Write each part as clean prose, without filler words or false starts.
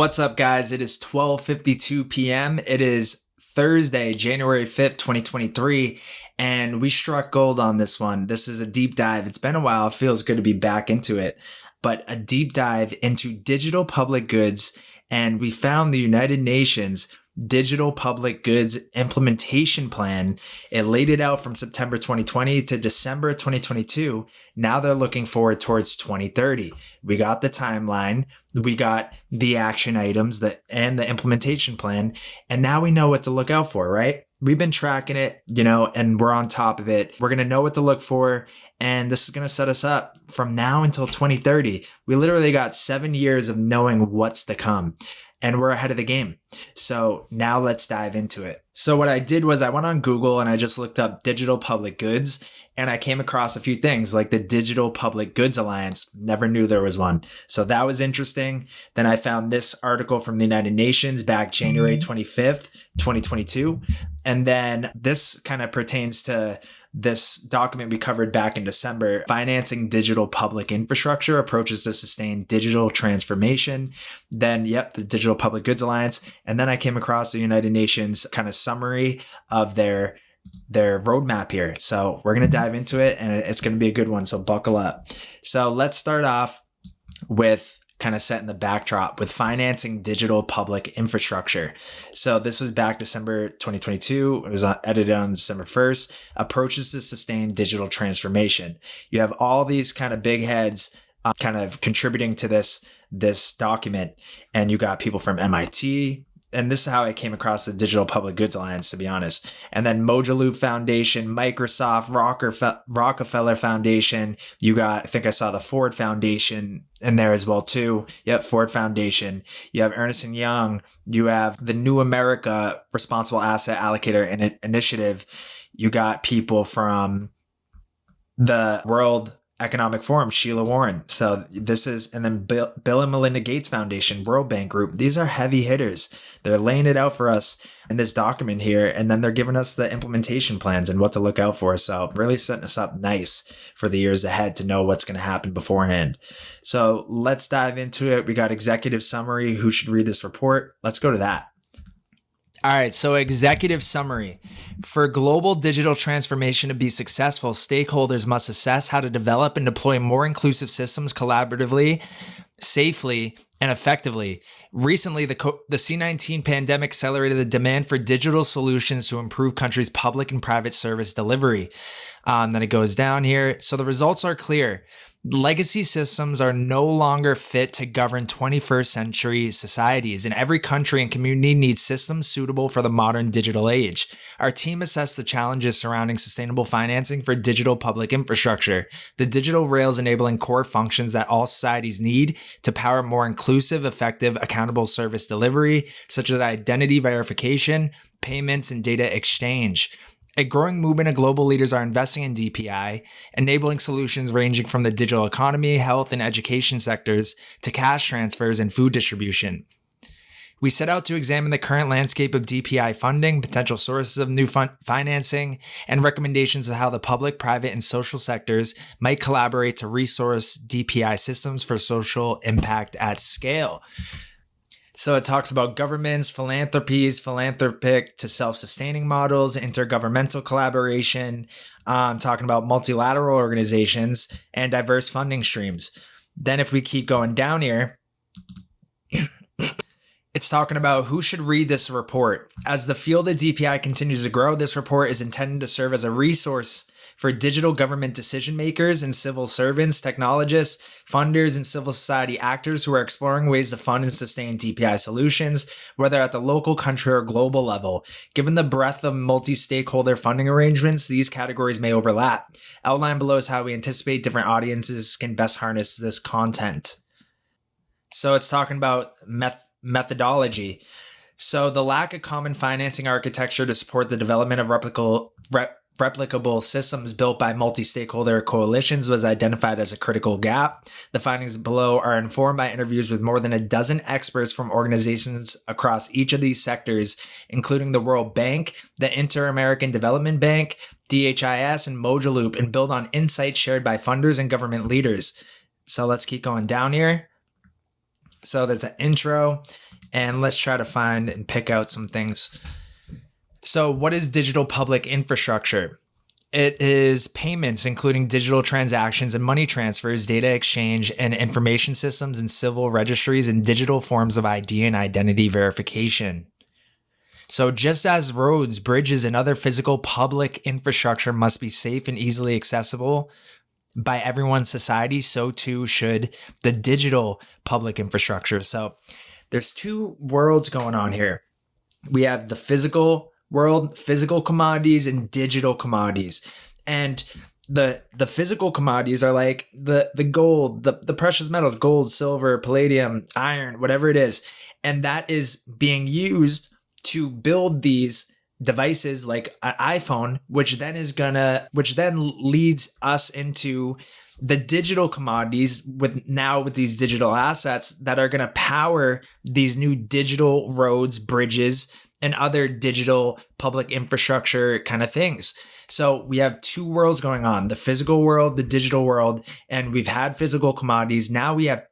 What's up, guys? It is 12:52 p.m. It is Thursday, January 5th, 2023, and we struck gold on this one. This is a deep dive. It's been a while. It feels good to be back into it, but a deep dive into digital public goods, and we found the United Nations Digital Public Goods Implementation Plan. It laid it out from September 2020 to December 2022. Now they're looking forward towards 2030. We got the timeline, we got the action items and the implementation plan, and now we know what to look out for, right? We've been tracking it, and we're on top of it. We're going to know what to look for, and this is going to set us up from now until 2030. We literally got 7 years of knowing what's to come. And we're ahead of the game. So now let's dive into it. So what I did was I went on Google and I just looked up digital public goods, and I came across a few things like the Digital Public Goods Alliance. Never knew there was one. So that was interesting. Then I found this article from the United Nations back January 25th, 2022. And then this kind of pertains to this document we covered back in December, Financing Digital Public Infrastructure, Approaches to Sustain Digital Transformation. Then, the Digital Public Goods Alliance. And then I came across the United Nations kind of summary of their roadmap here. So we're going to dive into it, and it's going to be a good one. So buckle up. So let's start off with kind of setting the backdrop with financing digital public infrastructure. So this was back December 2022. It was edited on December 1st. Approaches to sustain digital transformation. You have all these kind of big heads kind of contributing to this document. And you got people from MIT. And this is how I came across the Digital Public Goods Alliance, to be honest. And then Mojaloop Foundation, Microsoft, Rockefeller Foundation. You got, I think I saw the Ford Foundation in there as well too. Yep, Ford Foundation. You have Ernst & Young. You have the New America Responsible Asset Allocator Initiative. You got people from the World Economic Forum, Sheila Warren. So this is, and then Bill and Melinda Gates Foundation, World Bank Group. These are heavy hitters. They're laying it out for us in this document here, and then they're giving us the implementation plans and what to look out for. So really setting us up nice for the years ahead to know what's going to happen beforehand. So let's dive into it. We got executive summary. Who should read this report? Let's go to that. All right, so executive summary. For global digital transformation to be successful, stakeholders must assess how to develop and deploy more inclusive systems collaboratively, safely, and effectively. Recently, the C-19 pandemic accelerated the demand for digital solutions to improve countries' public and private service delivery. Then it goes down here. So the results are clear. Legacy systems are no longer fit to govern 21st century societies, and every country and community needs systems suitable for the modern digital age. Our team assessed the challenges surrounding sustainable financing for digital public infrastructure, the digital rails enabling core functions that all societies need to power more inclusive, effective, accountable service delivery, such as identity verification, payments, and data exchange. A growing movement of global leaders are investing in DPI, enabling solutions ranging from the digital economy, health, and education sectors to cash transfers and food distribution. We set out to examine the current landscape of DPI funding, potential sources of new financing, and recommendations of how the public, private, and social sectors might collaborate to resource DPI systems for social impact at scale. So it talks about governments, philanthropies, philanthropic to self-sustaining models, intergovernmental collaboration, talking about multilateral organizations, and diverse funding streams. Then if we keep going down here, it's talking about who should read this report. As the field of DPI continues to grow, this report is intended to serve as a resource for digital government decision makers and civil servants, technologists, funders, and civil society actors who are exploring ways to fund and sustain DPI solutions, whether at the local, country, or global level. Given the breadth of multi-stakeholder funding arrangements, these categories may overlap. Outlined below is how we anticipate different audiences can best harness this content. So it's talking about methodology. So the lack of common financing architecture to support the development of replicable systems built by multi-stakeholder coalitions was identified as a critical gap. The findings below are informed by interviews with more than a dozen experts from organizations across each of these sectors, including the World Bank, the Inter-American Development Bank, DHIS, and Mojaloop, and build on insights shared by funders and government leaders. So let's keep going down here. So there's an intro, And let's try to find and pick out some things. So what is digital public infrastructure? It is payments, including digital transactions and money transfers, data exchange, and information systems and civil registries, and digital forms of ID and identity verification. So just as roads, bridges, and other physical public infrastructure must be safe and easily accessible by everyone in society, so too should the digital public infrastructure. So there's two worlds going on here. We have the physical world, physical commodities, and digital commodities. And the physical commodities are like the gold, the precious metals, gold, silver, palladium, iron, whatever it is. And that is being used to build these devices like an iPhone, which then leads us into the digital commodities with these digital assets that are going to power these new digital roads, bridges, and other digital public infrastructure kind of things. So we have two worlds going on, the physical world, the digital world, and we've had physical commodities. Now we have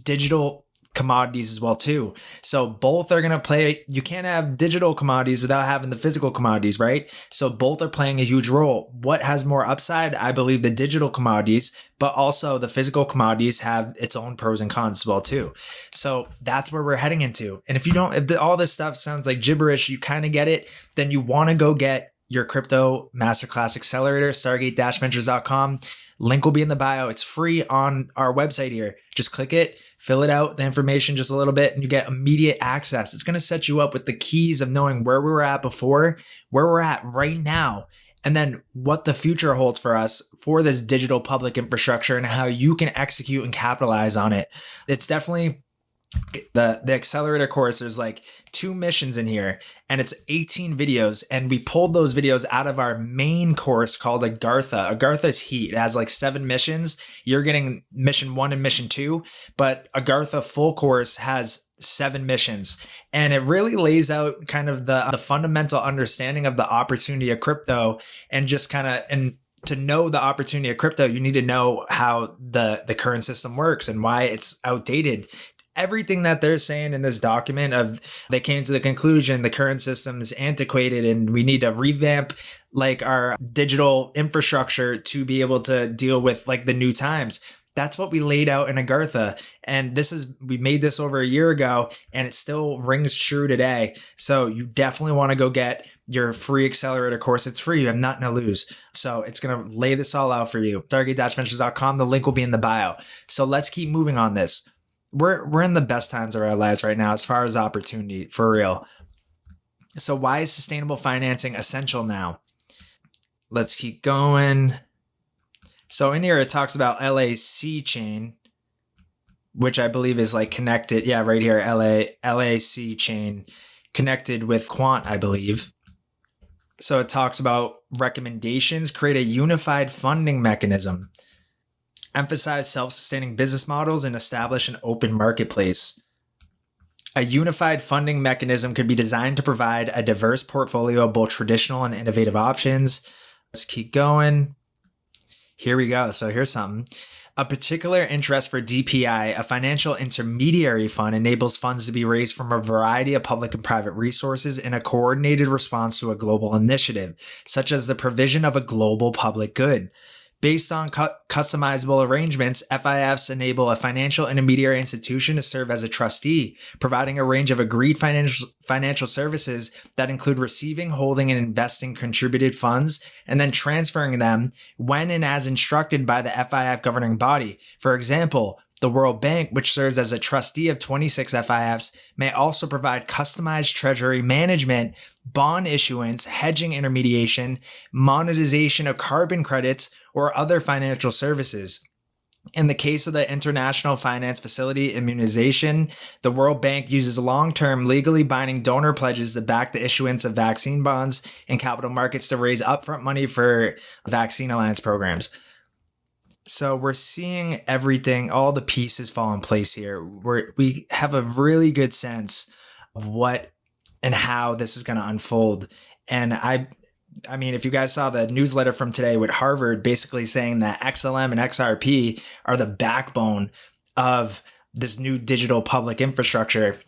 digital commodities as well too. So both are going to play. You can't have digital commodities without having the physical commodities, right? So both are playing a huge role. What has more upside? I believe the digital commodities, but also the physical commodities have its own pros and cons as well too. So that's where we're heading into. And if all this stuff sounds like gibberish, you kind of get it, then you want to go get your crypto masterclass accelerator, stargate-ventures.com. Link will be in the bio. It's free on our website here. Just click it, fill it out, the information just a little bit, and you get immediate access. It's going to set you up with the keys of knowing where we were at before, where we're at right now, and then what the future holds for us for this digital public infrastructure and how you can execute and capitalize on it. It's definitely the accelerator course. There's like 2 missions in here and it's 18 videos, and we pulled those videos out of our main course called Agartha. Agartha's Heat. It has like 7 missions. You're getting mission 1 and mission 2, but Agartha full course has 7 missions, and it really lays out kind of the fundamental understanding of the opportunity of crypto, and just kind of, and to know the opportunity of crypto, you need to know how the current system works and why it's outdated. Everything that they're saying in this document they came to the conclusion the current system is antiquated and we need to revamp like our digital infrastructure to be able to deal with like the new times. That's what we laid out in Agartha. And we made this over a year ago and it still rings true today. So you definitely want to go get your free accelerator course. It's free. You have nothing to lose. So it's going to lay this all out for you. Stargate-ventures.com. The link will be in the bio. So let's keep moving on this. We're in the best times of our lives right now as far as opportunity, for real. So why is sustainable financing essential now? Let's keep going. So in here it talks about LAC chain, which I believe is like connected. Yeah, right here, LAC chain connected with Quant, I believe. So it talks about recommendations, create a unified funding mechanism, emphasize self-sustaining business models, and establish an open marketplace. A unified funding mechanism could be designed to provide a diverse portfolio of both traditional and innovative options. Let's keep going. Here we go. So here's something. A particular interest for DPI, a financial intermediary fund, enables funds to be raised from a variety of public and private resources in a coordinated response to a global initiative, such as the provision of a global public good. Based on customizable arrangements, FIFs enable a financial intermediary institution to serve as a trustee, providing a range of agreed financial services that include receiving, holding, and investing contributed funds, and then transferring them when and as instructed by the FIF governing body. For example, the World Bank, which serves as a trustee of 26 FIFs, may also provide customized treasury management, bond issuance, hedging intermediation, monetization of carbon credits, or other financial services. In the case of the International Finance Facility immunization, the World Bank uses long-term legally binding donor pledges to back the issuance of vaccine bonds in capital markets to raise upfront money for vaccine alliance programs. So we're seeing everything, all the pieces fall in place here. We have a really good sense of what and how this is going to unfold. And I mean, if you guys saw the newsletter from today with Harvard basically saying that XLM and XRP are the backbone of this new digital public infrastructure,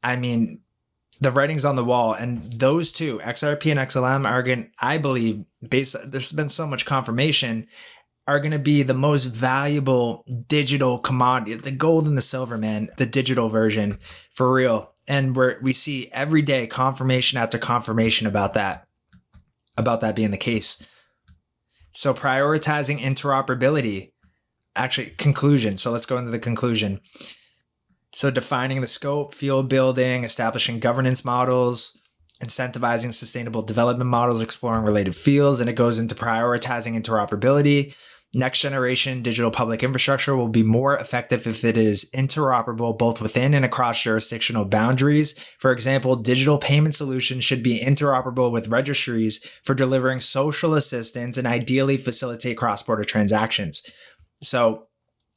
I mean, the writing's on the wall, and those two, XRP and XLM, are going, I believe, there's been so much confirmation, are going to be the most valuable digital commodity, the gold and the silver, man, the digital version, for real. And we see every day confirmation after confirmation about that being the case. So prioritizing interoperability, actually conclusion. So let's go into the conclusion. So defining the scope, field building, establishing governance models, incentivizing sustainable development models, exploring related fields, and it goes into prioritizing interoperability. Next generation digital public infrastructure will be more effective if it is interoperable both within and across jurisdictional boundaries. For example, digital payment solutions should be interoperable with registries for delivering social assistance and ideally facilitate cross-border transactions. So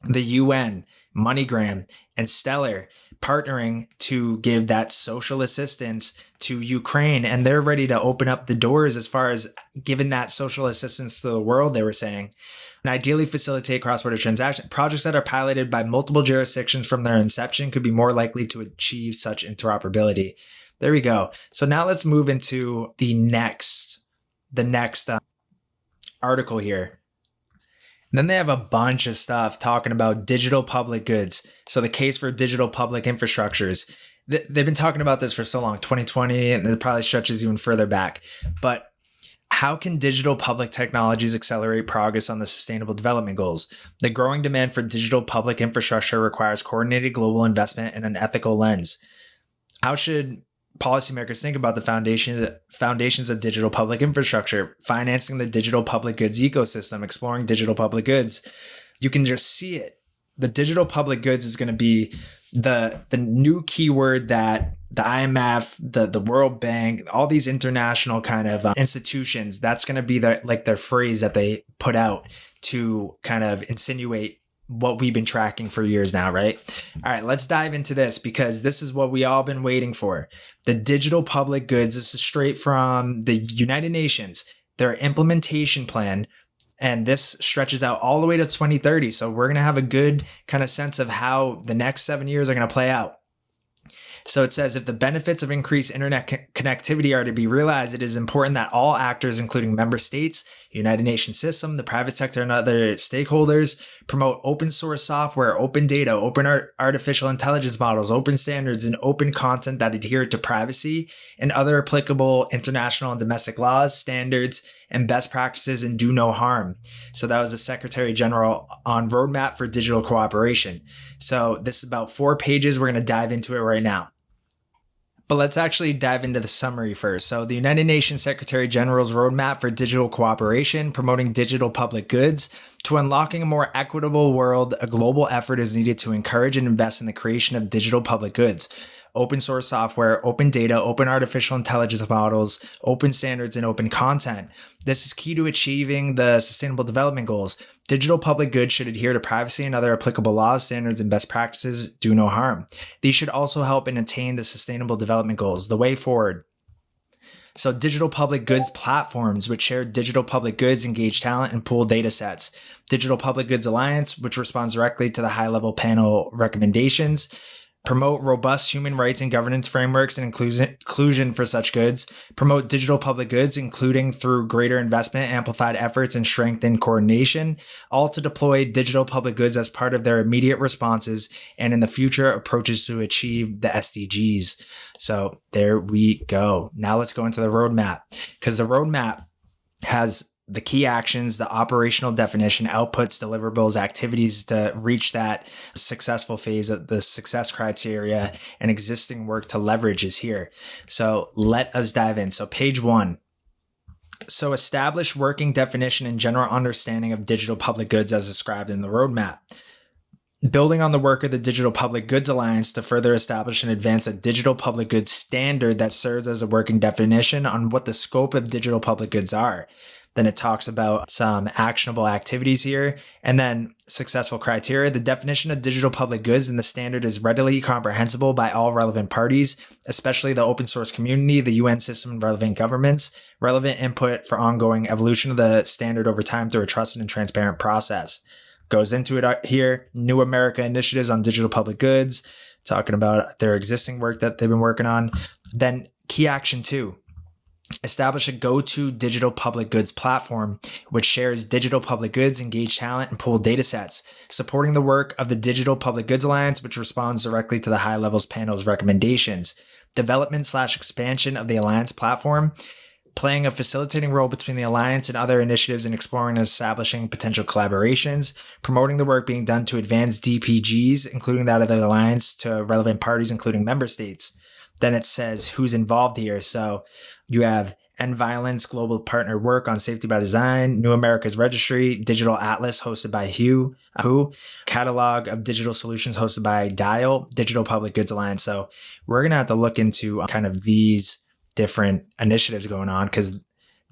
the UN, MoneyGram, and Stellar partnering to give that social assistance to Ukraine, and they're ready to open up the doors as far as giving that social assistance to the world, they were saying. And ideally facilitate cross-border transaction. Projects that are piloted by multiple jurisdictions from their inception could be more likely to achieve such interoperability. There we go. So now let's move into the next article here. And then they have a bunch of stuff talking about digital public goods. So the case for digital public infrastructures. They've been talking about this for so long, 2020, and it probably stretches even further back. But how can digital public technologies accelerate progress on the Sustainable Development Goals? The growing demand for digital public infrastructure requires coordinated global investment and an ethical lens. How should policymakers think about the foundations of digital public infrastructure, financing the digital public goods ecosystem, exploring digital public goods? You can just see it. The digital public goods is going to be the new keyword that the IMF, the World Bank, all these international kind of institutions, that's going to be their phrase that they put out to kind of insinuate what we've been tracking for years now, right? All right, let's dive into this because this is what we all been waiting for. The digital public goods, this is straight from the United Nations, their implementation plan. And this stretches out all the way to 2030. So we're going to have a good kind of sense of how the next 7 years are going to play out. So it says, if the benefits of increased internet connectivity are to be realized, it is important that all actors, including member states, United Nations system, the private sector, and other stakeholders, promote open source software, open data, open artificial intelligence models, open standards, and open content that adhere to privacy and other applicable international and domestic laws, standards, and best practices, and do no harm. So that was the Secretary General on Roadmap for Digital Cooperation. So this is about 4 pages. We're going to dive into it right now. But let's actually dive into the summary first. So the United Nations Secretary General's Roadmap for Digital Cooperation, promoting digital public goods. To unlocking a more equitable world, a global effort is needed to encourage and invest in the creation of digital public goods. Open source software, open data, open artificial intelligence models, open standards, and open content. This is key to achieving the Sustainable Development Goals. Digital public goods should adhere to privacy and other applicable laws, standards, and best practices, do no harm. These should also help in attain the Sustainable Development Goals, the way forward. So digital public goods platforms, which share digital public goods, engage talent, and pool data sets. Digital Public Goods Alliance, which responds directly to the high-level panel recommendations. Promote robust human rights and governance frameworks and inclusion for such goods. Promote digital public goods, including through greater investment, amplified efforts, and strengthened coordination. All to deploy digital public goods as part of their immediate responses and in the future approaches to achieve the SDGs. So there we go. Now let's go into the roadmap, because the roadmap has the key actions, the operational definition, outputs, deliverables, activities to reach that successful phase of the success criteria, and existing work to leverage is here. So let us dive in. So page 1. So establish working definition and general understanding of digital public goods as described in the roadmap. Building on the work of the Digital Public Goods Alliance to further establish and advance a digital public goods standard that serves as a working definition on what the scope of digital public goods are. Then it talks about some actionable activities here, and then successful criteria. The definition of digital public goods and the standard is readily comprehensible by all relevant parties, especially the open source community, the UN system, and relevant governments. Relevant input for ongoing evolution of the standard over time through a trusted and transparent process. Goes into it here. New America initiatives on digital public goods. talking about their existing work that they've been working on. Then key action 2, establish a go-to digital public goods platform which shares digital public goods, engage talent, and pool data sets, supporting the work of the Digital Public Goods Alliance, which responds directly to the high levels panel's recommendations. Development/expansion of the Alliance platform, playing a facilitating role between the Alliance and other initiatives in exploring and establishing potential collaborations, promoting the work being done to advance DPGs, including that of the Alliance, to relevant parties, including member states. Then it says who's involved here. So you have End Violence Global Partner Work on Safety by Design, New America's Registry, Digital Atlas hosted by WHO, Catalog of Digital Solutions hosted by DIAL, Digital Public Goods Alliance. So we're going to have to look into kind of these different initiatives going on, because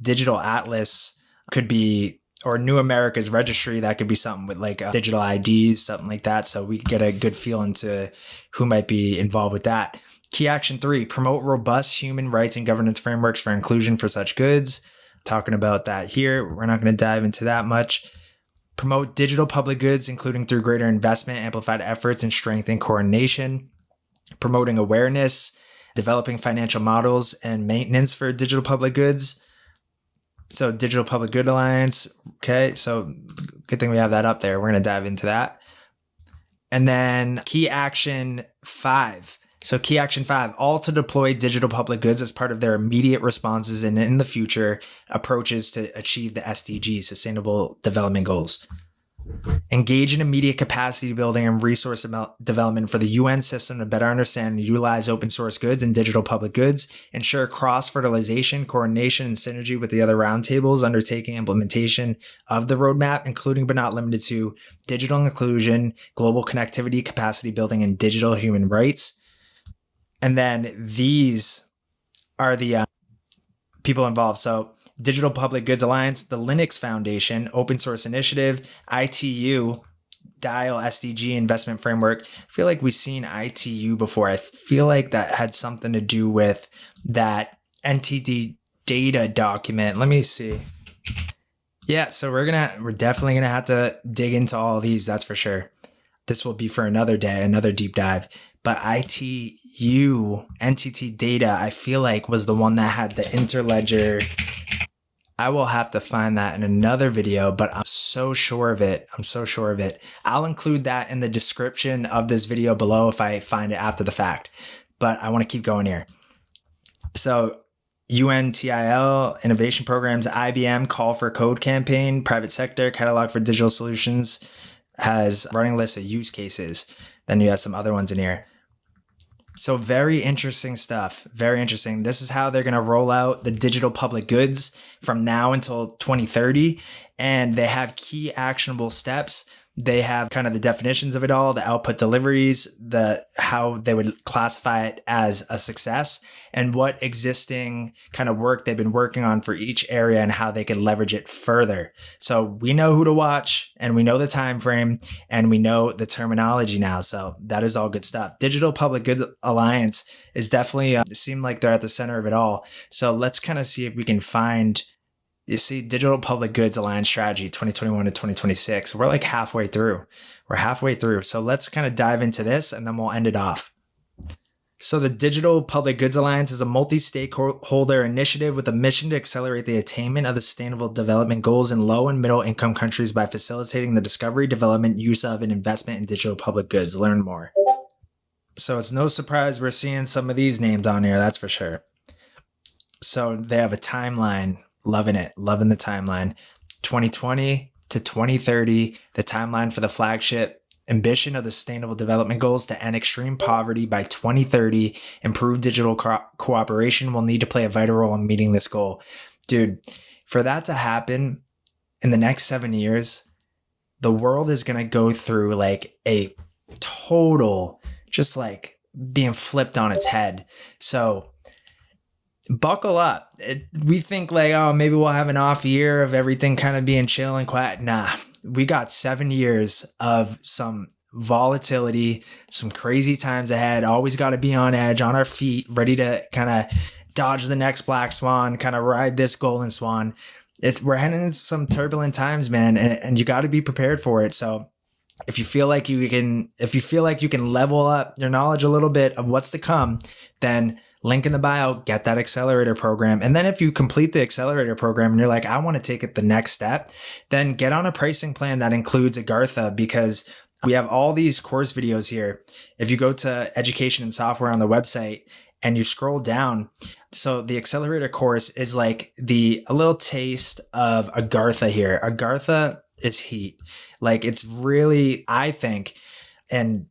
Digital Atlas could be, or New America's Registry, that could be something with like digital IDs, something like that. So we get a good feel into who might be involved with that. Key action 3, promote robust human rights and governance frameworks for inclusion for such goods. Talking about that here. We're not going to dive into that much. Promote digital public goods, including through greater investment, amplified efforts, and strengthened coordination. Promoting awareness, developing financial models and maintenance for digital public goods. So Digital Public Good Alliance. Okay, so good thing we have that up there. We're going to dive into that. And then key action 5. So key action 5, all to deploy digital public goods as part of their immediate responses and in the future approaches to achieve the SDGs, Sustainable Development Goals. Engage in immediate capacity building and resource development for the UN system to better understand and utilize open source goods and digital public goods. Ensure cross-fertilization, coordination, and synergy with the other roundtables undertaking implementation of the roadmap, including but not limited to digital inclusion, global connectivity, capacity building, and digital human rights. And then these are the people involved. So Digital Public Goods Alliance, the Linux Foundation, Open Source Initiative, ITU, DIAL SDG Investment Framework. I feel like we've seen ITU before. I feel like that had something to do with that entity data document. Let me see. Yeah, so we're definitely gonna have to dig into all of these, that's for sure. This will be for another day, another deep dive. But ITU, entity data, I feel like was the one that had the interledger. I will have to find that in another video, but I'm so sure of it. I'll include that in the description of this video below if I find it after the fact. But I want to keep going here. So UNTIL, innovation programs, IBM, call for code campaign, private sector, catalog for digital solutions, has running lists of use cases. Then you have some other ones in here. So very interesting stuff. Very interesting. This is how they're going to roll out the digital public goods from now until 2030. And they have key actionable steps. They have kind of the definitions of it all, the output deliveries, how they would classify it as a success, and what existing kind of work they've been working on for each area and how they could leverage it further. So we know who to watch, and we know the time frame, and we know the terminology now. So that is all good stuff. Digital Public Goods Alliance is definitely seemed like they're at the center of it all. So let's kind of see if we can find. You see, Digital Public Goods Alliance Strategy 2021 to 2026. We're like halfway through. So let's kind of dive into this and then we'll end it off. So the Digital Public Goods Alliance is a multi-stakeholder initiative with a mission to accelerate the attainment of the Sustainable Development Goals in low and middle income countries by facilitating the discovery, development, use of, and investment in digital public goods. Learn more. So it's no surprise we're seeing some of these names on here, that's for sure. So they have a timeline. Loving it. Loving the timeline. 2020 to 2030, the timeline for the flagship ambition of the Sustainable Development Goals to end extreme poverty by 2030. Improve digital cooperation will need to play a vital role in meeting this goal. Dude, for that to happen in the next 7 years, the world is going to go through like a total, just like being flipped on its head. So buckle up. We think like, oh, maybe we'll have an off year of everything kind of being chill and quiet. Nah, we got 7 years of some volatility, some crazy times ahead. Always got to be on edge, on our feet, ready to kind of dodge the next black swan, kind of ride this golden swan. We're heading into some turbulent times, man, and you got to be prepared for it. So if you feel like you can level up your knowledge a little bit of what's to come, then link in the bio, get that accelerator program. And then if you complete the accelerator program and you're like, I want to take it the next step, then get on a pricing plan that includes Agartha, because we have all these course videos here. If you go to education and software on the website and you scroll down, so the accelerator course is like a little taste of Agartha here. Agartha is heat. Like, it's really, I think, and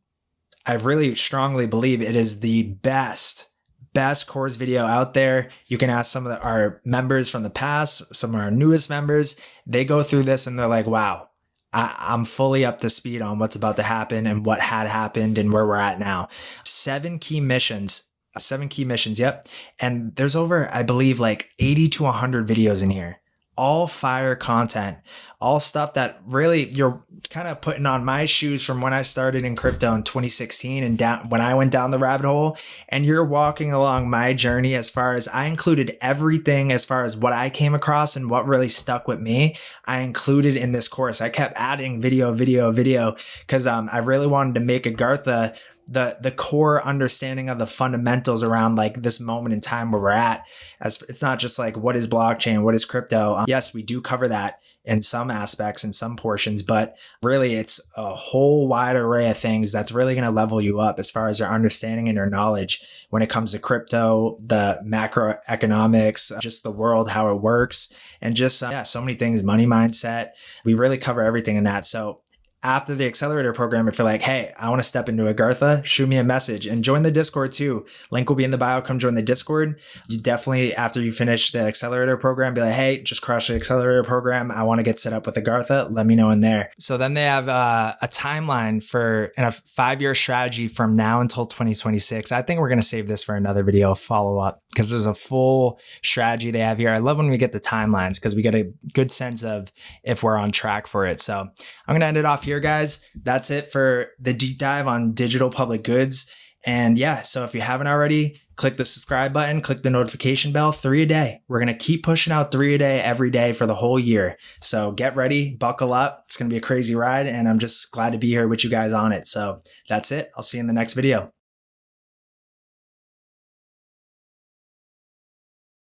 I really strongly believe it is the best course video out there. You can ask some of our members from the past, some of our newest members. They go through this and they're like, wow, I'm fully up to speed on what's about to happen and what had happened and where we're at now. 7 key missions. Yep. And there's over, I believe, like 80 to 100 videos in here. All fire content, all stuff that really you're kind of putting on my shoes from when I started in crypto in 2016 and down when I went down the rabbit hole, and you're walking along my journey. As far as I included everything as far as what I came across and what really stuck with me, I included in this course. I kept adding video because I really wanted to make Agartha the core understanding of the fundamentals around like this moment in time where we're at. As it's not just like, what is blockchain, what is crypto? Yes, we do cover that in some aspects, in some portions, but really it's a whole wide array of things that's really going to level you up as far as your understanding and your knowledge when it comes to crypto, the macroeconomics, just the world, how it works, and just so many things, money mindset. We really cover everything in that. So after the accelerator program, if you're like, hey, I want to step into Agartha, shoot me a message and join the Discord too. Link will be in the bio. Come join the Discord. You definitely, after you finish the accelerator program, be like, hey, just crushed the accelerator program. I want to get set up with Agartha. Let me know in there. So then they have a timeline and a 5-year strategy from now until 2026. I think we're going to save this for another video follow up, because there's a full strategy they have here. I love when we get the timelines because we get a good sense of if we're on track for it. So I'm going to end it off here, guys. That's it for the deep dive on digital public goods. And yeah, so if you haven't already, click the subscribe button, click the notification bell. 3 a day. We're going to keep pushing out 3 a day every day for the whole year. So get ready, buckle up. It's going to be a crazy ride, and I'm just glad to be here with you guys on it. So that's it. I'll see you in the next video.